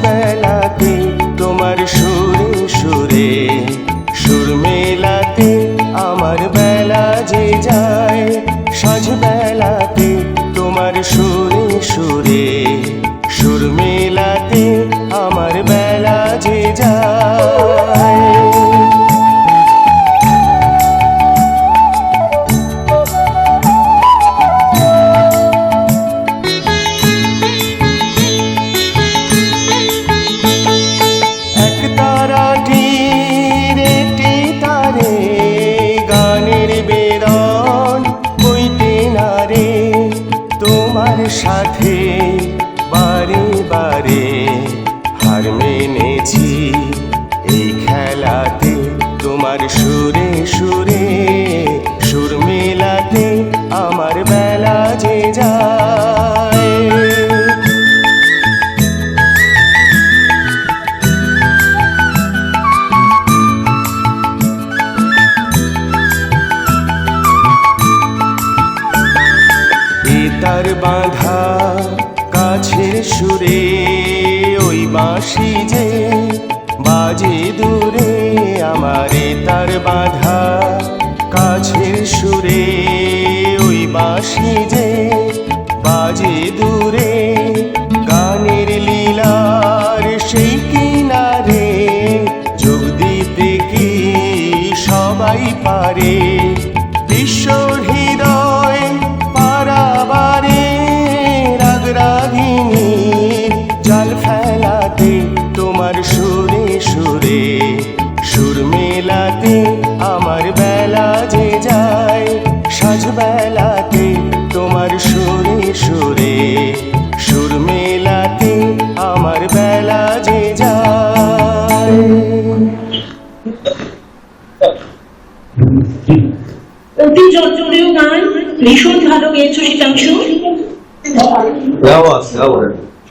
বেলাতে তোমার সুরে সুরে সুর মেলাতে আমার বেলা যে যায়। সাজ বেলাতে তোমার সুরে সুরে সুর মেলাতে আমার বেলা যে যায়। তোমার সাথে বারে বারে হার মেনেছি এই খেলাতে তোমার সুরে সুরে সুর মেলাতে আমার বেলা যে যায়। তার বাঁধা কাছের সুরে ওই বাঁশি যে বাজে দূরে আমারে। তার বাঁধা কাছের সুরে ওই বাঁশি যে বাজে দূরে। গানের লীলার সেই কিনারে যোগ দিতে কি সবাই পারে। বিশ্ব হৃদয় পারাবারে রাগ রাগিনীর জাল ফেলাতে তোমার সুরে সুরে সুর মেলাতে আমার বেলা যে যায়। সাজ বেলাতে তোমার সুরে সুরে সুর মেলাতে আমার বেলা যে যায়। অতি জনপ্রিয় গান, ভীষণ ভালো গেয়েছো শীতাংশু।